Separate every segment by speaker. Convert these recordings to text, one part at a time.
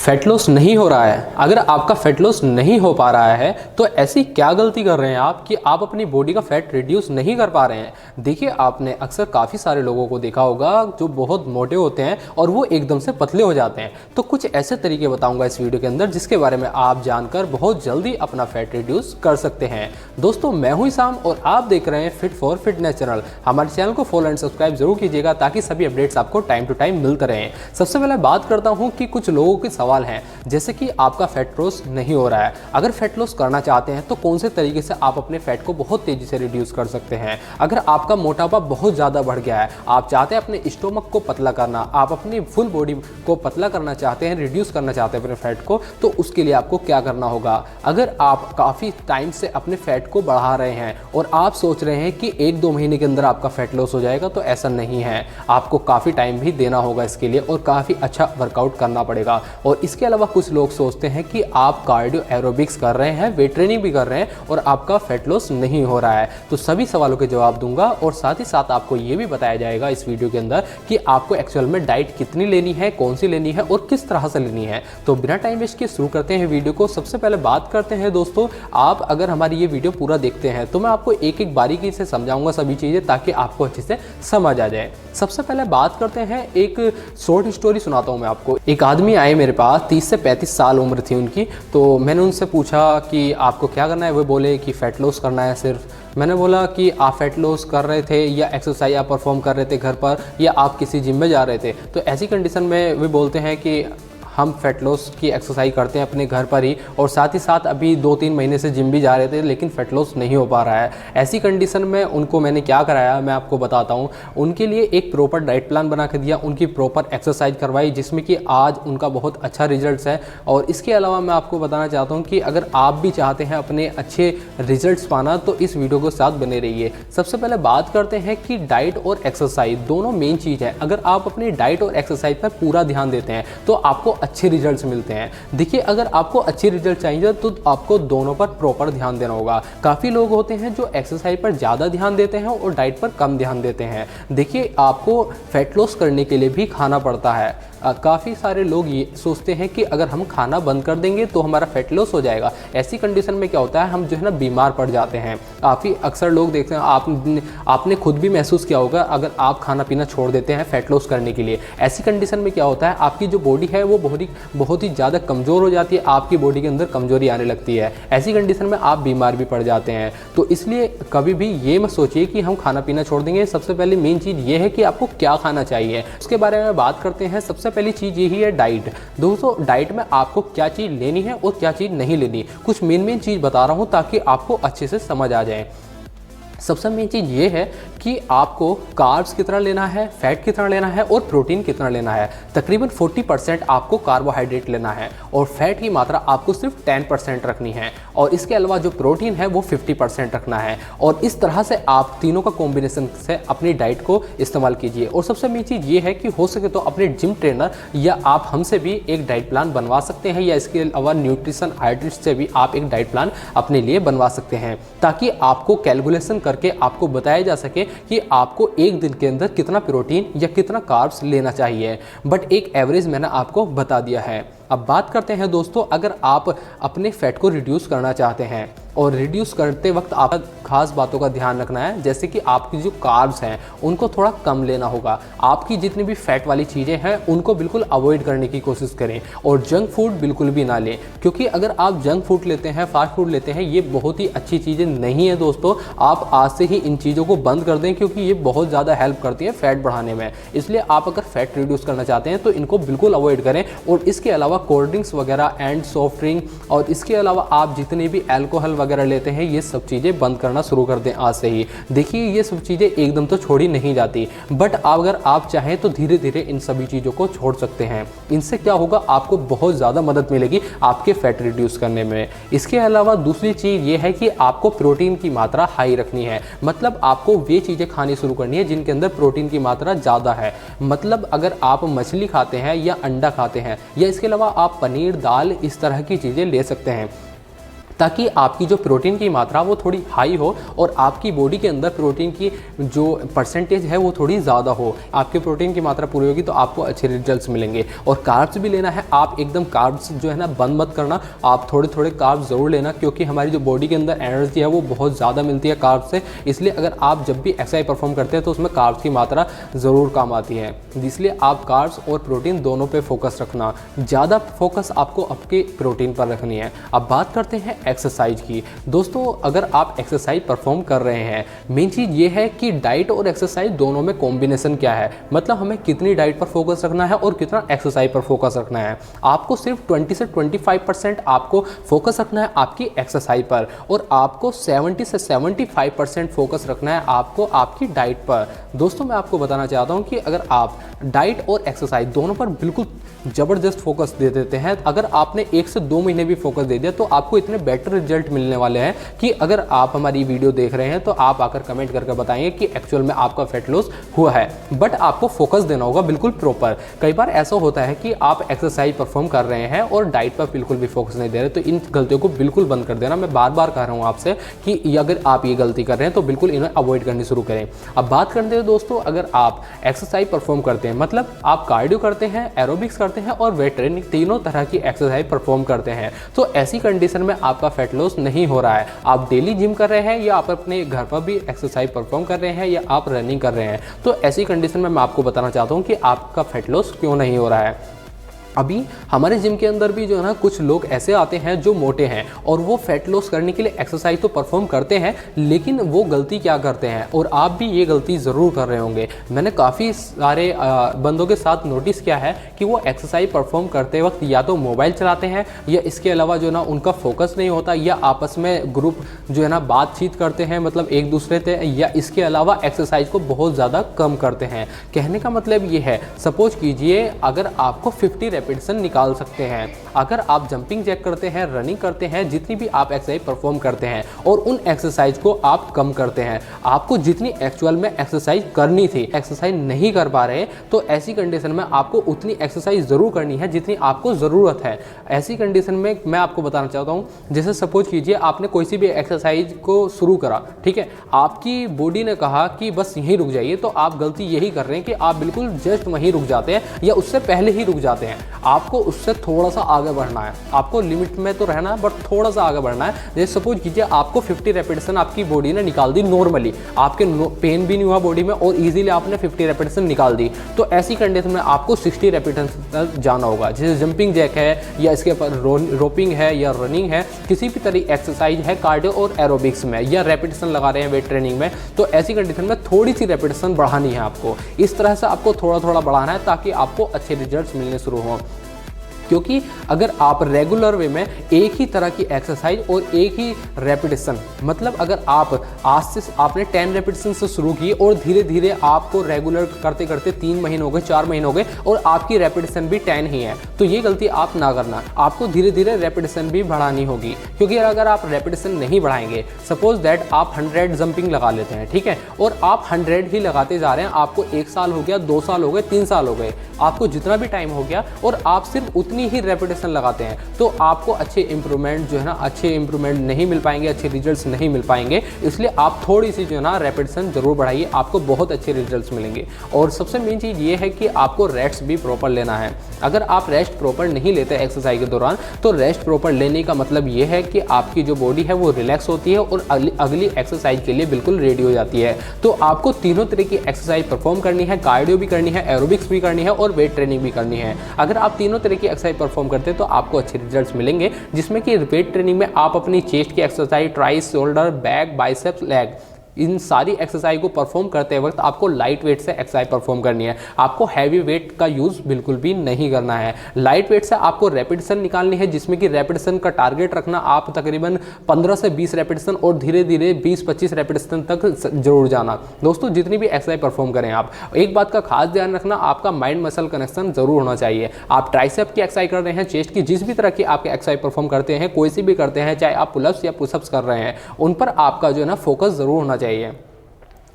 Speaker 1: Fat loss नहीं हो रहा है। अगर आपका फैट लॉस नहीं हो पा रहा है तो ऐसी क्या गलती कर रहे हैं आप कि आप अपनी बॉडी का फैट रिड्यूस नहीं कर पा रहे हैं। देखिए, आपने अक्सर काफ़ी सारे लोगों को देखा होगा जो बहुत मोटे होते हैं और वो एकदम से पतले हो जाते हैं। तो कुछ ऐसे तरीके बताऊंगा इस वीडियो के अंदर जिसके बारे में आप जानकर बहुत जल्दी अपना फैट रिड्यूस कर सकते हैं। दोस्तों, मैं हूं इसाम और आप देख रहे हैं फिट फॉर फिटनेस चैनल। हमारे चैनल को फॉलो एंड सब्सक्राइब जरूर कीजिएगा ताकि सभी अपडेट्स आपको टाइम टू टाइम मिलते रहें। सबसे पहले बात करता हूं कि कुछ लोगों के सवाल हैं, जैसे कि आपका फैट लॉस नहीं हो रहा है। अगर फैट लॉस करना चाहते हैं तो कौन से तरीके से आप अपने फैट को बहुत तेजी से रिड्यूस कर सकते हैं। अगर आपका मोटापा बहुत ज़्यादा बढ़ गया है, आप चाहते हैं अपने स्टोमक को पतला करना, आप अपनी फुल बॉडी को पतला करना चाहते हैं, रिड्यूस करना चाहते हैं अपने फैट को, तो उसके लिए आपको क्या करना होगा। अगर आप काफ़ी टाइम से अपने फैट को बढ़ा रहे हैं और आप सोच रहे हैं कि 1-2 महीने के अंदर आपका फैट लॉस हो जाएगा, तो ऐसा नहीं है। आपको काफ़ी टाइम भी देना होगा इसके लिए और काफ़ी अच्छा वर्कआउट करना पड़ेगा। और इसके अलावा कुछ लोग सोचते हैं कि आप कार्डियो एरोबिक्स कर रहे हैं, वेट ट्रेनिंग भी कर रहे हैं और आपका फैट लॉस नहीं हो रहा है। तो सभी सवालों के जवाब दूंगा और साथ ही साथ आपको ये भी बताया जाएगा इस वीडियो के अंदर कि आपको एक्चुअल में डाइट कितनी लेनी है, कौन सी लेनी है और किस तरह से लेनी है। तो बिना टाइम वेस्ट किए शुरू करते हैं वीडियो को। सबसे पहले बात करते हैं दोस्तों, आप अगर हमारी ये वीडियो पूरा देखते हैं तो मैं आपको एक एक बारीकी से समझाऊंगा सभी चीज़ें ताकि आपको अच्छे से समझ आ जाए। सबसे पहले बात करते हैं, एक शॉर्ट स्टोरी सुनाता हूँ मैं आपको। एक आदमी आए मेरे पास, 30 से 35 साल उम्र थी उनकी। तो मैंने उनसे पूछा कि आपको क्या करना है। वो बोले कि फ़ैट लॉस करना है सिर्फ। मैंने बोला कि आप फैट लॉस कर रहे थे या एक्सरसाइज आप परफॉर्म कर रहे थे घर पर या आप किसी जिम में जा रहे थे। तो ऐसी कंडीशन में वे बोलते हैं कि हम फैट लॉस की एक्सरसाइज करते हैं अपने घर पर ही और साथ ही साथ अभी 2-3 महीने से जिम भी जा रहे थे लेकिन फैट लॉस नहीं हो पा रहा है। ऐसी कंडीशन में उनको मैंने क्या कराया मैं आपको बताता हूँ। उनके लिए एक प्रॉपर डाइट प्लान बना के दिया, उनकी प्रॉपर एक्सरसाइज करवाई जिसमें कि आज उनका बहुत अच्छा रिजल्ट्स है। और इसके अलावा मैं आपको बताना चाहता हूँ कि अगर आप भी चाहते हैं अपने अच्छे रिजल्ट्स पाना तो इस वीडियो के साथ बने रहिए। सबसे पहले बात करते हैं कि डाइट और एक्सरसाइज दोनों मेन चीज़ है। अगर आप अपनी डाइट और एक्सरसाइज पर पूरा ध्यान देते हैं तो आपको अच्छे रिजल्ट्स मिलते हैं। देखिए, अगर आपको अच्छे रिजल्ट चाहिए तो आपको दोनों पर प्रॉपर ध्यान देना होगा। काफ़ी लोग होते हैं जो एक्सरसाइज पर ज़्यादा ध्यान देते हैं और डाइट पर कम ध्यान देते हैं। देखिए, आपको फैट लॉस करने के लिए भी खाना पड़ता है। काफ़ी सारे लोग ये सोचते हैं कि अगर हम खाना बंद कर देंगे तो हमारा फैट लॉस हो जाएगा। ऐसी कंडीशन में क्या होता है, हम जो है ना बीमार पड़ जाते हैं। काफ़ी अक्सर लोग देखते हैं, आपने खुद भी महसूस किया होगा, अगर आप खाना पीना छोड़ देते हैं फैट लॉस करने के लिए, ऐसी कंडीशन में क्या होता है, आपकी जो बॉडी है वो बहुत ही ज़्यादा कमज़ोर हो जाती है, आपकी बॉडी के अंदर कमजोरी आने लगती है। ऐसी कंडीशन में आप बीमार भी पड़ जाते हैं। तो इसलिए कभी भी ये मत सोचिए कि हम खाना पीना छोड़ देंगे। सबसे पहले मेन चीज़ ये है कि आपको क्या खाना चाहिए, उसके बारे में बात करते हैं। सबसे पहली चीज़ यही है डाइट। दोस्तों, डाइट में आपको क्या चीज़ लेनी है और क्या चीज़ नहीं लेनी, कुछ मेन चीज़ बता रहा हूँ ताकि आपको अच्छे से समझ आ जाए। सबसे मेन चीज़ ये है कि आपको कार्ब्स कितना लेना है, फैट कितना लेना है और प्रोटीन कितना लेना है। तकरीबन 40% आपको कार्बोहाइड्रेट लेना है और फैट की मात्रा आपको सिर्फ 10% रखनी है और इसके अलावा जो प्रोटीन है वो 50% रखना है। और इस तरह से आप तीनों का कॉम्बिनेशन से अपनी डाइट को इस्तेमाल कीजिए। और सबसे मेन चीज़ ये है कि हो सके तो अपने जिम ट्रेनर या आप हमसे भी एक डाइट प्लान बनवा सकते हैं या इसके अलावा न्यूट्रिशन आर्टिस्ट से भी आप एक डाइट प्लान अपने लिए बनवा सकते हैं ताकि आपको कैलकुलेशन करके आपको बताया जा सके कि आपको एक दिन के अंदर कितना प्रोटीन या कितना कार्ब्स लेना चाहिए। बट एक एवरेज मैंने आपको बता दिया है। अब बात करते हैं दोस्तों, अगर आप अपने फैट को रिड्यूस करना चाहते हैं और रिड्यूस करते वक्त आप खास बातों का ध्यान रखना है, जैसे कि आपकी जो कार्ब्स हैं उनको थोड़ा कम लेना होगा। आपकी जितनी भी फैट वाली चीज़ें हैं उनको बिल्कुल अवॉइड करने की कोशिश करें और जंक फूड बिल्कुल भी ना लें, क्योंकि अगर आप जंक फूड लेते हैं, फास्ट फूड लेते हैं, ये बहुत ही अच्छी चीज़ें नहीं है दोस्तों। आप आज से ही इन चीज़ों को बंद कर दें क्योंकि ये बहुत ज़्यादा हेल्प करती है फैट बढ़ाने में। इसलिए आप अगर फैट रिड्यूस करना चाहते हैं तो इनको बिल्कुल अवॉइड करें। और इसके अलावा कोल्ड ड्रिंक्स वगैरह एंड सॉफ्ट ड्रिंक और इसके अलावा आप जितने भी अल्कोहल वगैरह लेते हैं ये सब चीज़ें बंद करना शुरू कर दें आज से ही। देखिए, ये सब चीज़ें एकदम तो छोड़ी नहीं जाती, बट अगर आप चाहें तो धीरे धीरे इन सभी चीज़ों को छोड़ सकते हैं। इनसे क्या होगा, आपको बहुत ज़्यादा मदद मिलेगी आपके फैट रिड्यूस करने में। इसके अलावा दूसरी चीज़ ये है कि आपको प्रोटीन की मात्रा हाई रखनी है। मतलब आपको वे चीज़ें खानी शुरू करनी है जिनके अंदर प्रोटीन की मात्रा ज़्यादा है। मतलब अगर आप मछली खाते हैं या अंडा खाते हैं या इसके अलावा आप पनीर, दाल, इस तरह की चीज़ें ले सकते हैं। ताकि आपकी जो प्रोटीन की मात्रा वो थोड़ी हाई हो और आपकी बॉडी के अंदर प्रोटीन की जो परसेंटेज है वो थोड़ी ज़्यादा हो। आपके प्रोटीन की मात्रा पूरी होगी तो आपको अच्छे रिजल्ट्स मिलेंगे। और कार्ब्स भी लेना है, आप एकदम कार्ब्स जो है ना बंद मत करना, आप थोड़े थोड़े कार्ब्स ज़रूर लेना, क्योंकि हमारी जो बॉडी के अंदर एनर्जी है वो बहुत ज़्यादा मिलती है कार्ब्स से। इसलिए अगर आप जब भी एक्सरसाइज परफॉर्म करते हैं तो उसमें कार्ब्स की मात्रा ज़रूर काम आती है। इसलिए आप कार्ब्स और प्रोटीन दोनों पे फोकस रखना, ज़्यादा फोकस आपको आपके प्रोटीन पर रखनी है। अब बात करते हैं एक्सरसाइज की। दोस्तों अगर आप एक्सरसाइज परफॉर्म कर रहे हैं, मेन चीज़ ये है कि डाइट और एक्सरसाइज दोनों में कॉम्बिनेशन क्या है, मतलब हमें कितनी डाइट पर फोकस रखना है और कितना एक्सरसाइज पर फोकस रखना है। आपको सिर्फ 20 से 25% आपको फोकस रखना है आपकी एक्सरसाइज पर, और आपको 70 से 75% फोकस रखना है आपको आपकी डाइट पर। दोस्तों मैं आपको बताना चाहता हूँ कि अगर आप डाइट और एक्सरसाइज दोनों पर बिल्कुल ज़बरदस्त फोकस दे देते हैं, अगर आपने 1 से 2 महीने भी फोकस दे दिया तो आपको इतने बेटर रिजल्ट मिलने वाले हैं कि अगर आप हमारी वीडियो देख रहे हैं तो आप आकर कमेंट करके बताएंगे कि एक्चुअल में आपका फैट लॉस हुआ है। बट आपको फोकस देना होगा बिल्कुल प्रॉपर। कई बार ऐसा होता है कि आप एक्सरसाइज परफॉर्म कर रहे हैं और डाइट पर बिल्कुल भी फोकस नहीं दे रहे, तो इन गलतियों को बिल्कुल बंद कर देना। मैं बार बार कह रहा हूँ आपसे कि अगर आप ये गलती कर रहे हैं तो बिल्कुल इन्हें अवॉइड करनी शुरू करें। अब बात करते हैं दोस्तों, अगर आप एक्सरसाइज परफॉर्म करते हैं, मतलब आप कार्डियो करते हैं, एरोबिक्स करते हैं और वेट ट्रेनिंग, तीनों तरह की एक्सरसाइज परफॉर्म करते हैं, तो ऐसी कंडीशन में आपका फैट लॉस नहीं हो रहा है। आप डेली जिम कर रहे हैं या आप अपने घर पर भी एक्सरसाइज परफॉर्म कर रहे हैं या आप रनिंग कर रहे हैं, तो ऐसी कंडीशन में मैं आपको बताना चाहता हूँ कि आपका फैट लॉस क्यों नहीं हो रहा है। अभी हमारे जिम के अंदर भी जो है ना कुछ लोग ऐसे आते हैं जो मोटे हैं और वो फैट लॉस करने के लिए एक्सरसाइज तो परफॉर्म करते हैं, लेकिन वो गलती क्या करते हैं, और आप भी ये गलती ज़रूर कर रहे होंगे। मैंने काफ़ी सारे बंदों के साथ नोटिस किया है कि वो एक्सरसाइज परफॉर्म करते वक्त या तो मोबाइल चलाते हैं, या इसके अलावा जो है ना उनका फोकस नहीं होता, या आपस में ग्रुप जो है ना बातचीत करते हैं, मतलब एक दूसरे से, या इसके अलावा एक्सरसाइज को बहुत ज़्यादा कम करते हैं। कहने का मतलब ये है, सपोज कीजिए अगर आपको 50 रेपिटेशन निकाल सकते हैं, अगर आप जंपिंग जैक करते हैं, रनिंग करते हैं, जितनी भी आप एक्सरसाइज परफॉर्म करते हैं और उन एक्सरसाइज को आप कम करते हैं, आपको जितनी एक्चुअल में एक्सरसाइज करनी थी एक्सरसाइज नहीं कर पा रहे, तो ऐसी कंडीशन में आपको उतनी एक्सरसाइज ज़रूर करनी है जितनी आपको ज़रूरत है। ऐसी कंडीशन में मैं आपको बताना चाहता हूँ, जैसे सपोज कीजिए आपने कोई सी भी एक्सरसाइज को शुरू करा, ठीक है, आपकी बॉडी ने कहा कि बस यहीं रुक जाइए, तो आप गलती यही कर रहे हैं कि आप बिल्कुल जस्ट वहीं रुक जाते हैं या उससे पहले ही रुक जाते हैं। आपको उससे थोड़ा सा आगे बढ़ना है, आपको लिमिट में तो रहना है बट थोड़ा सा आगे बढ़ना है। जैसे सपोज कीजिए आपको 50 रेपिटेशन आपकी बॉडी ने निकाल दी नॉर्मली, आपके पेन भी नहीं हुआ बॉडी में और इजीली आपने 50 रेपिटेशन निकाल दी, तो ऐसी कंडीशन में आपको 60 रेपिटेशन तक जाना होगा। जैसे जंपिंग जैक है या इसके ऊपर रोपिंग है या रनिंग है, किसी भी तरह एक्सरसाइज है कार्डियो और एरोबिक्स में, या रेपिटेशन लगा रहे हैं वेट ट्रेनिंग में, तो ऐसी कंडीशन में थोड़ी सी रेपिटेशन बढ़ानी है आपको। इस तरह से आपको थोड़ा थोड़ा बढ़ाना है ताकि आपको अच्छे रिजल्ट्स मिलने शुरू हों। क्योंकि अगर आप रेगुलर वे में एक ही तरह की एक्सरसाइज और एक ही रेपिटेशन, मतलब अगर आप आज से आपने 10 रेपिटेशन से शुरू की और धीरे धीरे आपको रेगुलर करते करते 3 महीने हो गए, 4 महीने हो गए और आपकी रेपिटेशन भी 10 ही है, तो ये गलती आप ना करना। आपको धीरे धीरे रेपिटेशन भी बढ़ानी होगी, क्योंकि अगर आप रेपिटेशन नहीं बढ़ाएंगे, सपोज दैट आप 100 जंपिंग लगा लेते हैं, ठीक है, और आप 100 ही लगाते जा रहे हैं, आपको 1 साल हो गया, 2 साल हो गए, 3 साल हो गए, आपको जितना भी टाइम हो गया और आप सिर्फ उतनी ही रेपिटेशन लगाते हैं, तो आपको अच्छे इंप्रूवमेंट जो है ना, अच्छे इंप्रूवमेंट नहीं मिल पाएंगे, अच्छे रिजल्ट्स नहीं मिल पाएंगे। इसलिए आप थोड़ी सी जो है ना रेपिटेशन जरूर बढ़ाइए, आपको बहुत अच्छे रिजल्ट्स मिलेंगे। और सबसे मेन चीज़ ये है कि आपको रेस्ट भी प्रॉपर लेना है। अगर आप रेस्ट प्रॉपर नहीं लेते एक्सरसाइज के दौरान, तो रेस्ट प्रॉपर लेने का मतलब ये है कि आपकी जो बॉडी है वो रिलैक्स होती है और अगली एक्सरसाइज के लिए बिल्कुल रेडी हो जाती है। तो आपको तीनों तरह की एक्सरसाइज परफॉर्म करनी है, कार्डियो भी करनी है, एरोबिक्स भी करनी है और वेट ट्रेनिंग भी करनी है। अगर आप तीनों तरह की एक्सरसाइज परफॉर्म करते हैं तो आपको अच्छे रिजल्ट्स मिलेंगे, जिसमें कि वेट ट्रेनिंग में आप अपनी चेस्ट की exercise, tri, shoulder, back, biceps, leg, इन सारी एक्सरसाइज को परफॉर्म करते वक्त आपको लाइट वेट से एक्सरसाइज परफॉर्म करनी है। आपको हैवी वेट का यूज़ बिल्कुल भी नहीं करना है। लाइट वेट से आपको रेपिटेशन निकालनी है, जिसमें कि रेपिटेशन का टारगेट रखना आप तकरीबन 15 से 20 रेपिटेशन और धीरे धीरे 20-25 रेपिटेशन तक जरूर जाना। दोस्तों जितनी भी एक्सरसाइज परफॉर्म करें आप, एक बात का खास ध्यान रखना, आपका माइंड मसल कनेक्शन जरूर होना चाहिए। आप ट्राइसेप की एक्सरसाइज कर रहे हैं, चेस्ट की जिस भी तरह की आप एक्सरसाइज परफॉर्म करते हैं, कोई सी भी करते हैं, चाहे आप पुलअप्स या पुशअप्स कर रहे हैं, उन पर आपका जो है ना फोकस जरूर होना चाहिए।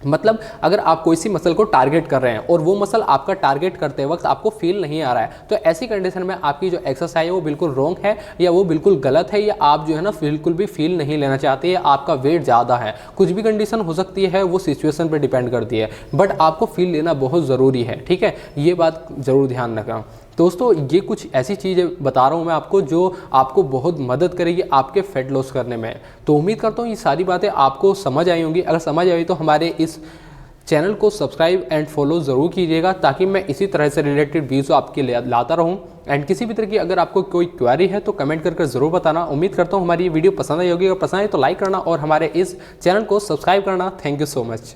Speaker 1: मतलब अगर आप कोई सी मसल को टारगेट कर रहे हैं और वो मसल आपका टारगेट करते वक्त आपको फील नहीं आ रहा है, तो ऐसी कंडीशन में आपकी जो एक्सरसाइज है वो बिल्कुल रॉन्ग है या वो बिल्कुल गलत है, या आप जो है ना बिल्कुल भी फील नहीं लेना चाहते, या आपका वेट ज़्यादा है। कुछ भी कंडीशन हो सकती है, वो सिचुएशन पर डिपेंड करती है, बट आपको फील लेना बहुत ज़रूरी है। ठीक है, ये बात ज़रूर ध्यान रखना दोस्तों। ये कुछ ऐसी चीज़ें बता रहा हूँ मैं आपको जो आपको बहुत मदद करेगी आपके फैट लॉस करने में। तो उम्मीद करता हूँ ये सारी बातें आपको समझ आई होंगी। अगर समझ आई तो हमारे इस चैनल को सब्सक्राइब एंड फॉलो ज़रूर कीजिएगा, ताकि मैं इसी तरह से रिलेटेड वीडियो आपके लिए लाता रहूं। एंड किसी भी तरह की अगर आपको कोई क्वेरी है तो कमेंट करके ज़रूर बताना। उम्मीद करता हूँ हमारी ये वीडियो पसंद आई होगी। अगर पसंद आई तो लाइक करना और हमारे इस चैनल को सब्सक्राइब करना। Thank you so much.